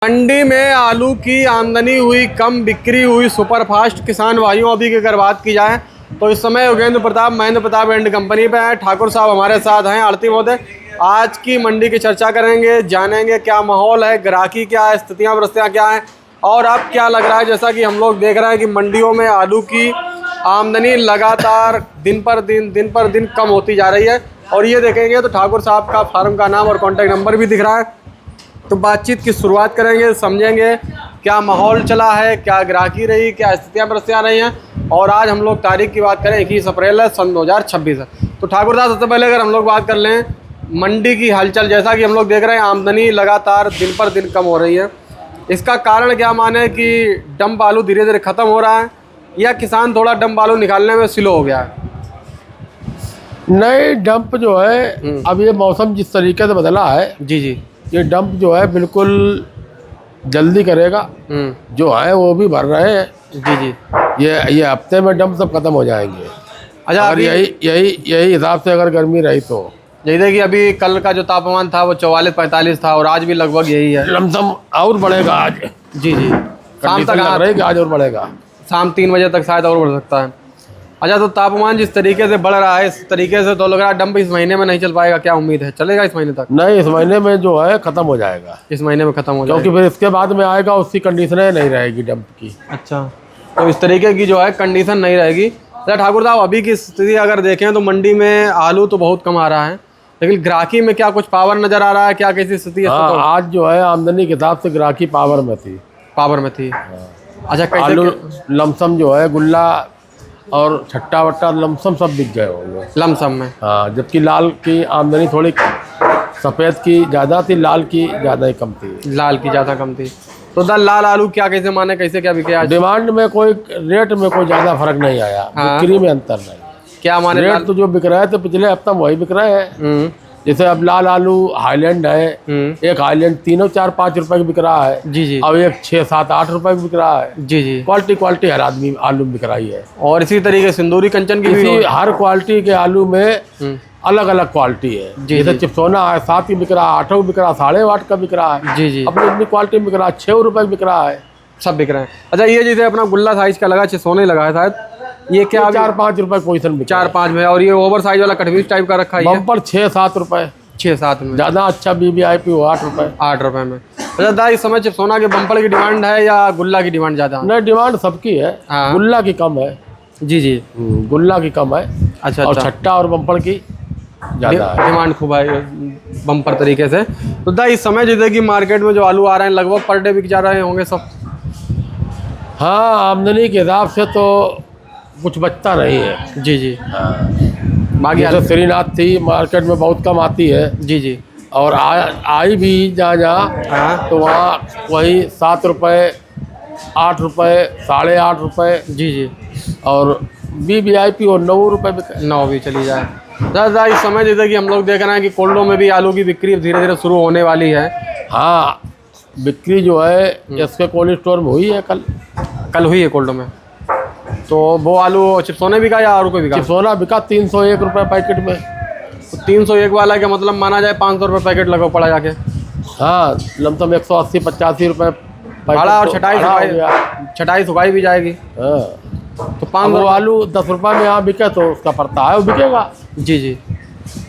मंडी में आलू की आमदनी हुई कम, बिक्री हुई सुपरफास्ट। किसान भाइयों, अभी की अगर बात की जाए तो इस समय योगेंद्र प्रताप, महेंद्र प्रताप एंड कंपनी पे हैं। ठाकुर साहब हमारे साथ हैं, आड़ती महोदय। आज की मंडी की चर्चा करेंगे, जानेंगे क्या माहौल है, ग्राहकी क्या है, स्थितियाँ परिस्थितियाँ क्या हैं और अब क्या लग रहा है। जैसा कि हम लोग देख रहे हैं कि मंडियों में आलू की आमदनी लगातार दिन पर दिन कम होती जा रही है। और ये देखेंगे तो ठाकुर साहब का फार्म का नाम और कॉन्टैक्ट नंबर भी दिख रहा है। तो बातचीत की शुरुआत करेंगे, समझेंगे क्या माहौल चला है, क्या ग्राहकी रही, क्या स्थितियाँ परिस्थितियाँ रही हैं। और आज हम लोग तारीख की बात करें 21 अप्रैल है सन 2026 है। तो ठाकुर साहब, सबसे पहले अगर हम लोग बात कर लें मंडी की हलचल, जैसा कि हम लोग देख रहे हैं आमदनी लगातार दिन पर दिन कम हो रही है। इसका कारण क्या माने कि डंप आलू धीरे धीरे ख़त्म हो रहा है या किसान थोड़ा डंप आलू निकालने में स्लो हो गया है? नहीं, डंप जो है अब ये मौसम जिस तरीके से बदला है, जी, ये डंप जो है बिल्कुल जल्दी करेगा। जो है वो भी भर रहे हैं। जी। ये हफ्ते में डंप सब खत्म हो जाएंगे। अच्छा, अगर यही हिसाब से अगर गर्मी रही तो जैसे कि अभी कल का जो तापमान था वो 44-45 था और आज भी लगभग यही है। लमसम और बढ़ेगा आज। जी, शाम तक लग रहा है कि आज और बढ़ेगा। शाम 3 बजे तक शायद और बढ़ सकता है। अच्छा, तो तापमान जिस तरीके से बढ़ रहा है, इस तरीके से तो लग रहा है डंप इस महीने में नहीं चल पाएगा। क्या उम्मीद है, चलेगा इस महीने तक? नहीं, इस महीने में जो है खत्म हो जाएगा। इस महीने में खत्म हो जाएगा, क्योंकि फिर इसके बाद में आएगा उसकी कंडीशनें नहीं रहेगी डंप की। अच्छा, तो इस तरीके की जो है कंडीशन नहीं रहेगी। अच्छा ठाकुर साहब, अभी की स्थिति अगर देखें तो मंडी में आलू तो बहुत कम आ रहा है, लेकिन ग्राहकी में क्या कुछ पावर नजर आ रहा है? क्या कैसी स्थिति है? हाँ, आज जो है आमदनी के हिसाब से ग्राहकी पावर में थी। अच्छा, कैसे आलू लमसम जो है गुल्ला और छट्टा वट्टा लमसम सब बिक गए होंगे लमसम में। हाँ, जबकि लाल की आमदनी थोड़ी, सफ़ेद की ज़्यादा थी, लाल की ज़्यादा ही कम थी। लाल की ज़्यादा कम थी। तो लाल आलू क्या कैसे माने, कैसे क्या बिके आज? डिमांड में कोई, रेट में कोई ज़्यादा फर्क नहीं आया। हाँ। बिक्री में अंतर नहीं। क्या माने रेट तो जो बिक रहा है तो पिछले हफ्ता वही बिक रहे हैं। जैसे अब लाल आलू हाईलैंड है, एक हाईलैंड 3-4-5 रुपए की बिक रहा है। जी। अब एक 6-7-8 रुपए की बिक रहा है। जी। क्वालिटी हर आदमी आलू बिक रही है। और इसी तरीके सिंदूरी कंचन की भी हर क्वालिटी के आलू में अलग अलग क्वालिटी है। जैसे चिप्सोना है 7 की बिक रहा है, 8 बिक रहा है, 8.5 का बिक रहा है। जी। अपनी अपनी क्वालिटी बिक रहा है, 6 रुपए बिक रहा है, सब बिक रहे हैं। अच्छा, ये जैसे अपना गुल्ला साइज का लगा, चिप्सोना लगा है शायद, ये क्या 4-5 रुपए पोजीशन बिक 4-5 में? और ये ओवर साइज वाला कटवीस टाइप का रखा है, बम्पर 6-7 रुपए। 6-7 में ज़्यादा अच्छा BBIP हो 8 रुपए। 8 रुपए में। अच्छा दादा, इस समय चिप्सोना के बम्पर की डिमांड है या गुल्ला की डिमांड ज़्यादा? नहीं, डिमांड सबकी है। हाँ। गुल्ला की कम है। जी। गुल्ला की कम है। अच्छा, और छट्टा और बम्पर की ज़्यादा है। डिमांड खूब है बम्पर तरीके से। तो दादा, इस समय जैसे कि मार्केट में जो आलू आ रहे हैं लगभग पर डे बिक जा रहे होंगे सब? हाँ, आमदनी के हिसाब से तो कुछ बचता नहीं है। जी। हाँ। बाकी जैसे श्रीनाथ थी, मार्केट में बहुत कम आती है। जी। और आई भी जहाँ हाँ। तो वहाँ वही 7 रुपये, 8 रुपये, 8.5 रुपये। जी। और BBIP और 9 रुपये बिके। 9 भी चली जाए। दादा, इस समय जैसे कि हम लोग देख रहे हैं कि कोल्डों में भी आलू की बिक्री धीरे धीरे शुरू होने वाली है। हाँ, बिक्री जो है इसके कोल्ड स्टोर में हुई है। कल हुई है कोल्डों में। तो वो आलू चिप्सोने बिका या और कोई बिका? चिप्सोना बिका 301 रुपये पैकेट में। तो 301 वाला का मतलब माना जाए 500 रुपये पैकेट लगभग पड़ा जाके। हाँ, लमसम 180-85 रुपये भाड़ा और छटाई सुखाई भी जाएगी। हाँ। तो 500 आलू 10 रुपये में यहाँ बिके तो उसका पड़ता है, वो बिकेगा। जी।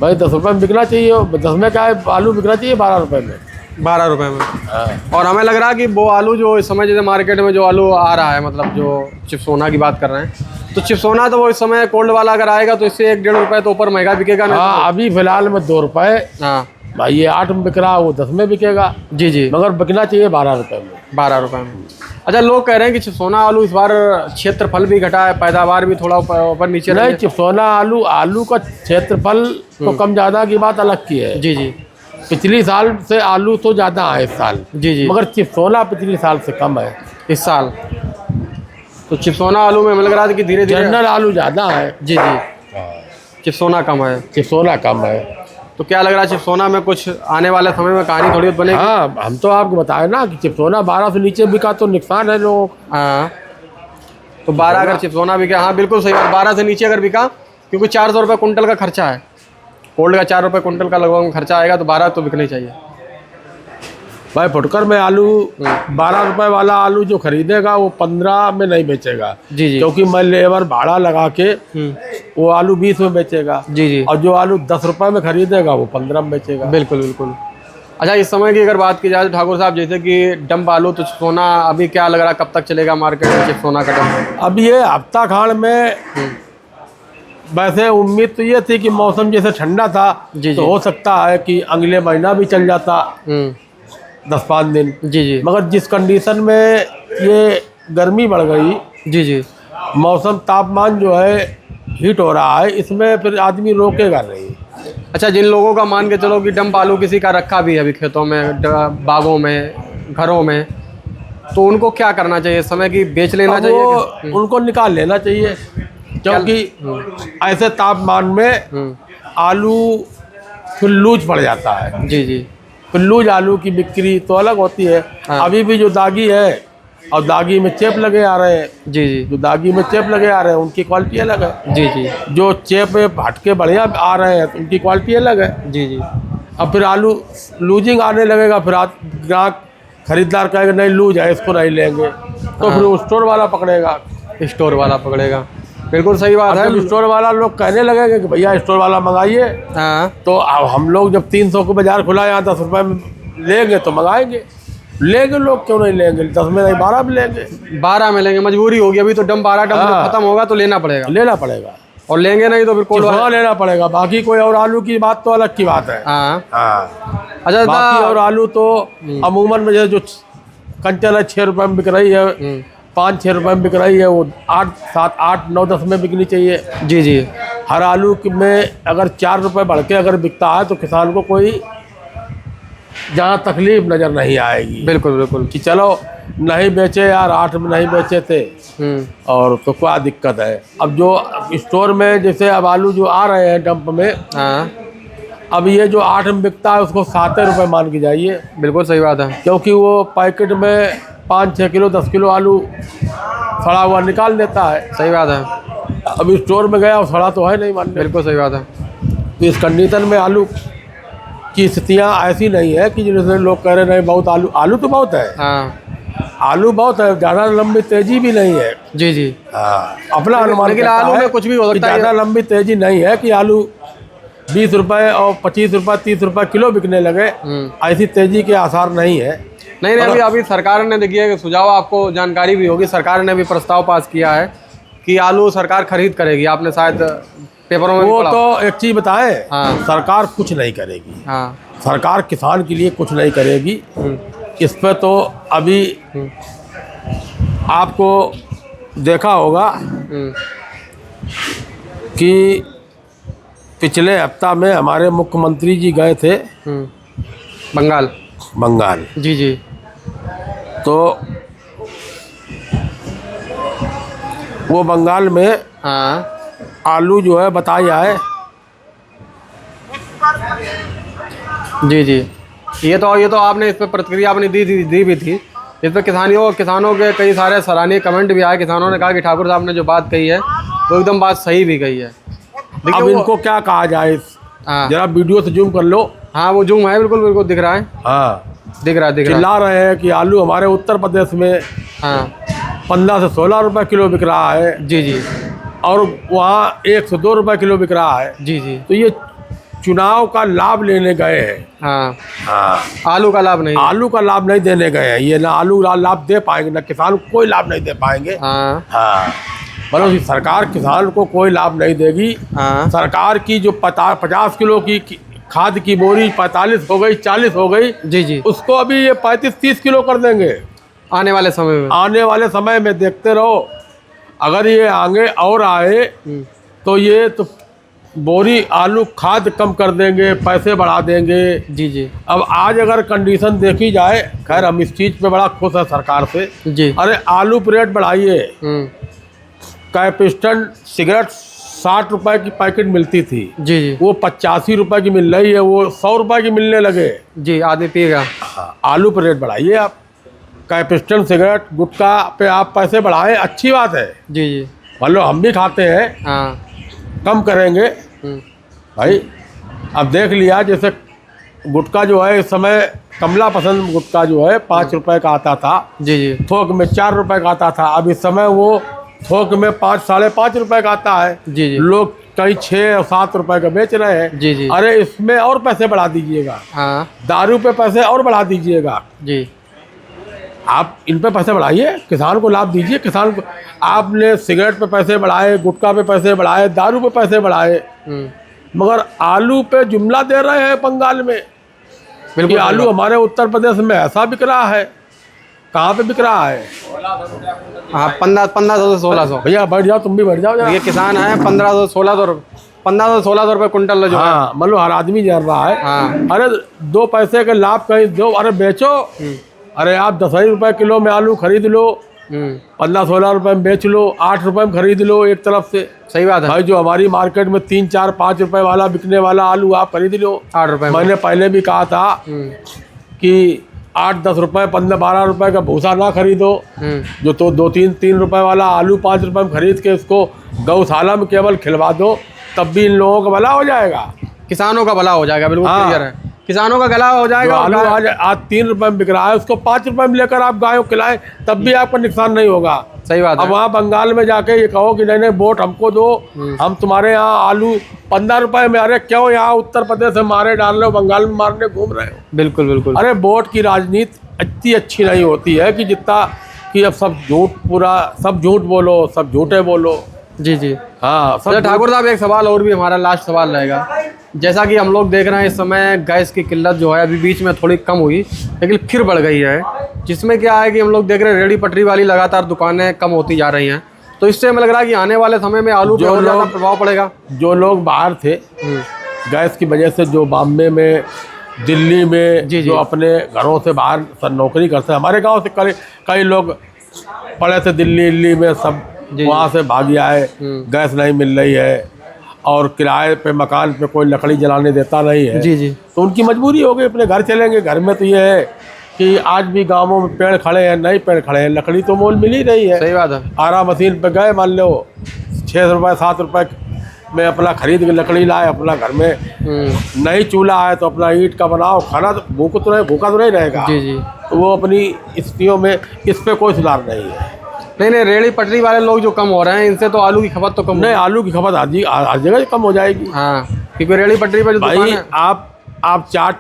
भाई 10 रुपये में बिकना चाहिए। 10 में क्या है, आलू बिकना चाहिए 12 रुपये में। 12 रुपये में। हाँ। और हमें लग रहा है कि वो आलू जो इस समय जैसे मार्केट में जो आलू आ रहा है, मतलब जो चिप्सोना की बात कर रहे हैं, तो चिप्सोना तो वो इस समय कोल्ड वाला अगर आएगा तो इससे 1-1.5 रुपये तो ऊपर महंगा बिकेगा ना? हाँ, अभी फिलहाल में 2 रुपये। हाँ भाई, ये 8 में बिक रहा है, वो 10 में बिकेगा। जी। मगर बिकना चाहिए 12 रुपये में। 12 रुपये में। अच्छा, लोग कह रहे हैं कि चिप्सोना आलू इस बार क्षेत्रफल भी घटा है, पैदावार भी थोड़ा ऊपर नीचे नहीं, चिप्सोना आलू का क्षेत्रफल तो कम ज़्यादा की बात अलग की है। जी। पिछली साल से आलू तो ज़्यादा है इस साल। जी। मगर चिप्सोना पिछली साल से कम है इस साल। तो चिप्सोना आलू में हमें लग रहा था कि धीरे धीरे जनरल आलू ज़्यादा है। जी। चिप्सोना कम है। चिप्सोना कम है। तो क्या लग रहा है चिप्सोना में कुछ आने वाले समय में कहानी थोड़ी बनेगी? हाँ, हम तो आपको बताए ना कि चिप्सोना 12 से नीचे बिका तो नुकसान है लोगों को। हाँ, तो 12 अगर चिप्सोना बिका, हाँ बिल्कुल सही बात, 12 से नीचे अगर बिका, क्योंकि 400 रुपये कुंटल का खर्चा है, कोल्ड का 4 रुपये कुंटल का लगभग खर्चा आएगा, तो 12 तो बिकना ही चाहिए। भाई फुटकर में आलू 12 रुपए वाला आलू जो खरीदेगा वो 15 में नहीं बेचेगा। जी जी। क्योंकि मैं लेबर भाड़ा लगा के वो आलू 20 में बेचेगा। जी जी। और जो आलू 10 रुपए में खरीदेगा वो 15 में बेचेगा। बिल्कुल बिल्कुल। अच्छा, इस समय की अगर बात की जाए तो ठाकुर साहब, जैसे कि डंप आलू, तो सोना अभी क्या लग रहा है, कब तक चलेगा मार्केट में सोना का डंप? अब ये हफ्ता खाड़ में वैसे उम्मीद तो ये थी कि मौसम जैसे ठंडा था जी तो हो सकता है कि अगले महीना भी चल जाता 10-5 दिन। जी जी। मगर जिस कंडीशन में ये गर्मी बढ़ गई, जी जी। मौसम तापमान जो है हीट हो रहा है, इसमें फिर आदमी रोकेगा नहीं। अच्छा, जिन लोगों का मान के चलो कि डंप आलू किसी का रखा भी है अभी खेतों में, बागों में, घरों में, तो उनको क्या करना चाहिए इस समय, कि बेच लेना अब चाहिए? वो उनको निकाल लेना चाहिए, क्योंकि ऐसे तापमान में आलू फिर लूज पड़ जाता है। जी जी। फिर लूज आलू की बिक्री तो अलग होती है। हाँ। अभी भी जो दागी है और दागी में चेप लगे आ रहे हैं, जी जी। जो दागी में चेप लगे आ रहे हैं उनकी क्वालिटी अलग है। जी जी। जो चेप हटके बढ़िया आ रहे हैं तो उनकी क्वालिटी अलग है। जी जी। अब फिर आलू लूजिंग आने लगेगा, फिर ग्राहक खरीदार कहेगा नहीं लूज है, इसको नहीं लेंगे, तो फिर वो स्टोर वाला पकड़ेगा। स्टोर वाला पकड़ेगा, बिल्कुल सही बात है। जब स्टोर वाला लोग कहने लगेंगे कि भैया स्टोर वाला मंगाइए, हाँ, तो अब हम लोग जब 300 को बाजार खुला, यहाँ 10 रुपये में लेंगे तो मंगाएंगे। लेंगे लोग, क्यों नहीं लेंगे? 10 में नहीं 12 में लेंगे, 12 में लेंगे, मजबूरी होगी। अभी तो डंप 12 डंप हाँ। खत्म होगा तो लेना पड़ेगा, लेना पड़ेगा। और लेंगे नहीं तो फिर कोल्ड किसवा लेना पड़ेगा। बाकी कोई और आलू की बात तो अलग की बात है। हाँ। हाँ, अच्छा बाकी और आलू तो अमूमन में जो कंचन है 6 रुपये में बिक रही है, 5-6 रुपये में बिक रही है, वो 8, 7, 8, 9, 10 में बिकनी चाहिए। जी जी। हर आलू में अगर 4 रुपये बढ़ के अगर बिकता है तो किसान को कोई जहाँ तकलीफ नज़र नहीं आएगी। बिल्कुल बिल्कुल। कि चलो नहीं बेचे यार, 8 में नहीं बेचे थे और तो क्या दिक्कत है। अब जो स्टोर में जैसे अब आलू जो आ रहे हैं डंप में, हाँ, अब ये जो 8 में बिकता है उसको 7 रुपये मान के जाइए। बिल्कुल सही बात है। क्योंकि वो पैकेट में 5-6 किलो 10 किलो आलू सड़ा हुआ निकाल देता है। सही बात है। अब स्टोर में गया और सड़ा तो है नहीं मान। बिल्कुल सही बात है। तो इस कंडीशन में आलू की स्थितियाँ ऐसी नहीं है कि जैसे लोग कह रहे नहीं बहुत आलू तो बहुत है। हाँ, आलू बहुत है, ज़्यादा लंबी तेजी भी नहीं है। जी जी। हाँ, अपना अनुमान लेकिन कहता आलू है में कुछ भी हो कि सकता है। ज़्यादा लंबी तेजी नहीं है कि आलू 20 रुपये और 25 रुपये 30 रुपये किलो बिकने लगे, ऐसी तेजी के आसार नहीं है। नहीं, अभी सरकार ने, देखिए सुझाव आपको जानकारी भी होगी, सरकार ने भी प्रस्ताव पास किया है कि आलू सरकार खरीद करेगी। आपने शायद पेपरों में वो तो एक चीज़ बताएं, हाँ। सरकार कुछ नहीं करेगी। हाँ। सरकार किसान के लिए कुछ नहीं करेगी। इस पे तो अभी आपको देखा होगा कि पिछले हफ्ता में हमारे मुख्यमंत्री जी गए थे बंगाल। जी जी। तो वो बंगाल में हाँ, आलू जो है बताया है। जी जी। ये तो आपने इस पर प्रतिक्रिया अपनी दी भी थी। इस पर किसानों के कई सारे सराहनीय कमेंट भी आए। किसानों ने कहा कि ठाकुर साहब ने जो बात कही है वो एकदम बात सही भी कही है। अब इनको क्या कहा जाए, हाँ, जरा वीडियो से जूम कर लो। हाँ, वो जूम है, बिल्कुल बिल्कुल दिख रहा है। हाँ, दिख रहा है। चिल्ला रहे हैं कि आलू हमारे उत्तर प्रदेश में हाँ, 15 से 16 रुपये किलो बिक रहा है। जी जी। और वहाँ 1 से 2 रुपये किलो बिक रहा है। जी जी। तो ये चुनाव का लाभ लेने गए हैं। हाँ, हाँ, आलू का लाभ नहीं। आलू का लाभ नहीं देने गए हैं। ये ना आलू लाभ दे पाएंगे, ना किसान को कोई लाभ नहीं दे पाएंगे। हाँ, हाँ, मतलब सरकार किसान को कोई लाभ नहीं देगी। हाँ, सरकार की जो 50 किलो की खाद की बोरी 45 हो गई, 40 हो गई। जी जी। उसको अभी ये 35-30 किलो कर देंगे आने वाले समय में। आने वाले समय में देखते रहो। अगर ये आगे और आए तो ये तो बोरी आलू खाद कम कर देंगे, पैसे बढ़ा देंगे। जी जी। अब आज अगर कंडीशन देखी जाए, खैर हम इस चीज़ पे बड़ा खुश है सरकार से। जी। अरे आलू पे रेट बढ़ाइए। कैपिस्टन सिगरेट 60 रुपए की पैकेट मिलती थी, जी जी। वो 85 रुपए की मिल रही है, वो 100 रुपए की मिलने लगे। जी, आदमी पिएगा। आलू पे रेट बढ़ाइए आप। कैपिस्टन सिगरेट गुटखा पे आप पैसे बढ़ाएं, अच्छी बात है। जी जी। मतलब हम भी खाते हैं, हाँ, कम करेंगे भाई। अब देख लिया जैसे गुटखा जो है इस समय कमला पसंद गुटखा जो है 5 रुपए का आता था, जी जी थोक में 4 रुपए का आता था। अब इस समय वो थोक में 5 साढ़े 5 रुपए का आता है। जी जी लोग कई 6 और 7 रुपए का बेच रहे हैं। जी जी अरे इसमें और पैसे बढ़ा दीजिएगा, हाँ दारू पे पैसे और बढ़ा दीजिएगा। जी आप इन पे पैसे बढ़ाइए, किसान को लाभ दीजिए। किसान को आपने सिगरेट पे पैसे बढ़ाए, गुटखा पे पैसे बढ़ाए, दारू पे पैसे बढ़ाए, मगर आलू पे जुमला दे रहे हैं बंगाल में। बिल्कुल ये आलू हमारे उत्तर प्रदेश में ऐसा बिक रहा है, कहाँ पे बिक रहा है? हाँ 1500 से 1600। भैया बैठ जाओ, तुम भी बैठ जाओ जरा। ये किसान है 1500 1600 1500 1600 रुपये कुंटल जो है। हाँ मतलब हर आदमी जान रहा है। हाँ अरे 2 पैसे के लाभ कहीं दो, अरे बेचो। अरे आप 10 रुपए किलो में आलू खरीद लो, 15-16 रुपए में बेच लो, 8 रुपए में खरीद लो एक तरफ से। सही बात है। भाई जो हमारी मार्केट में 3, 4, 5 रुपए वाला बिकने वाला आलू आप खरीद लो 8 रुपये में। मैंने पहले भी कहा था कि 8-10 रुपए 15-12 रुपए का भूसा ना खरीदो। जो तो 2-3 रुपए वाला आलू 5 रुपए में खरीद के इसको गौशाला में केवल खिलवा दो, तब भी इन लोगों का भला हो जाएगा, किसानों का भला हो जाएगा। बिल्कुल हाँ। क्लियर है, किसानों का गला हो जो जाएगा। आलू आज 3 रुपए में बिक रहा है उसको 5 रुपए में लेकर आप गायों खिलाएं, तब भी आपका नुकसान नहीं होगा। सही बात अब है। वहाँ बंगाल में जाके ये कहो कि नहीं नहीं वोट हमको दो, हम तुम्हारे यहाँ आलू 15 रुपए में। अरे क्यों यहाँ उत्तर प्रदेश में मारे डाल रहे हो, बंगाल में मारने घूम रहे हो? बिल्कुल बिल्कुल। अरे वोट की राजनीति इतनी अच्छी नहीं होती है कि जितना कि अब सब झूठ बोलो, सब झूठे बोलो। जी जी हाँ सब अच्छा ठाकुर साहब, एक सवाल और भी हमारा लास्ट सवाल रहेगा। जैसा कि हम लोग देख रहे हैं इस समय गैस की किल्लत जो है अभी बीच में थोड़ी कम हुई लेकिन फिर बढ़ गई है, जिसमें क्या है कि हम लोग देख रहे हैं रेहड़ी पटरी वाली लगातार दुकानें कम होती जा रही हैं। तो इससे हमें लग रहा है कि आने वाले समय में आलू पे और ज़्यादा प्रभाव पड़ेगा। जो लोग बाहर थे गैस की वजह से, जो बॉम्बे में, दिल्ली में, जी, जी। जो अपने घरों से बाहर नौकरी करते हैं, हमारे गांव से कई लोग पड़े थे दिल्ली में, सब वहाँ से भाग आए। गैस नहीं मिल रही है और किराए पे मकान पे कोई लकड़ी जलाने देता नहीं है। जी जी तो उनकी मजबूरी हो गई, अपने घर चलेंगे। घर में तो ये है कि आज भी गाँवों में पेड़ खड़े हैं, नहीं पेड़ खड़े हैं, लकड़ी तो मोल मिल ही रही है। सही बात है। आरा मशीन पे गए, मान लो 6 रुपए 7 रुपए में अपना खरीद के लकड़ी लाए, अपना घर में नई चूल्हा है तो अपना ईंट का बनाओ, खाना तो भूखा तो नहीं रहेगा। जी जी तो वो अपनी स्थितियों में इस पे कोई सुधार नहीं है। नहीं रेहड़ी पटरी वाले लोग जो कम हो रहे हैं इनसे तो आलू की खपत तो कम नहीं, आलू की खपत हर जगह कम हो जाएगी। हाँ क्योंकि रेहड़ी पटरी पर जो दुकान भाई है। आप चाट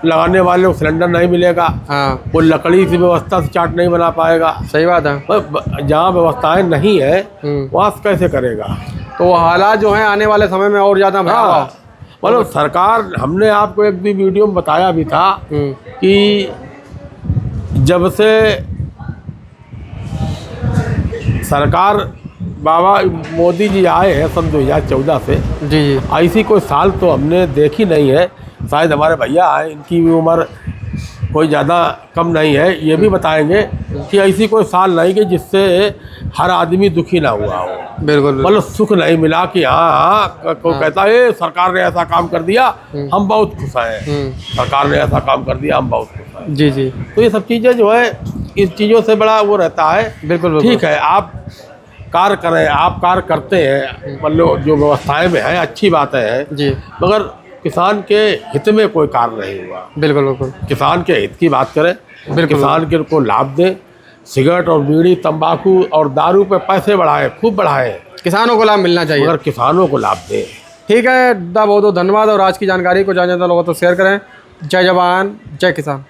लगाने वाले को सिलेंडर नहीं मिलेगा, हाँ वो लकड़ी की व्यवस्था से चाट नहीं बना पाएगा। सही बात है। जहाँ व्यवस्थाएं नहीं है वहाँ से कैसे करेगा? तो हालात जो हैं आने वाले समय में और ज़्यादा भयावह। हाँ, मतलब सरकार, हमने आपको एक भी वीडियो में बताया भी था कि जब से सरकार बाबा मोदी जी आए हैं सन 2014 से, जी जी ऐसी कोई साल तो हमने देखी नहीं है। शायद हमारे भैया आए, इनकी भी उम्र कोई ज़्यादा कम नहीं है, ये भी बताएंगे कि ऐसी कोई साल नहीं कि जिससे हर आदमी दुखी ना हुआ हो। बिल्कुल मतलब सुख नहीं मिला कि हाँ कोई कहता है सरकार ने ऐसा काम कर दिया हम बहुत खुश हैं, सरकार ने ऐसा काम कर दिया हम बहुत खुश हैं। जी जी तो ये सब चीज़ें जो है, इस चीज़ों से बड़ा वो रहता है। बिल्कुल ठीक है, आप कार्य करें, आप कार्य करते हैं, मतलब जो व्यवस्थाएं में है अच्छी बात है, जी मगर किसान के हित में कोई कार्य नहीं हुआ। बिल्कुल बिल्कुल किसान के हित की बात करें, किसान के को लाभ दें। सिगरेट और बीड़ी, तंबाकू और दारू पे पैसे बढ़ाए, खूब बढ़ाए, किसानों को लाभ मिलना चाहिए, मगर किसानों को लाभ दें। ठीक है। बहुत बहुत धन्यवाद। और आज की जानकारी को ज़्यादा लोगों तो शेयर करें। जय जवान जय किसान।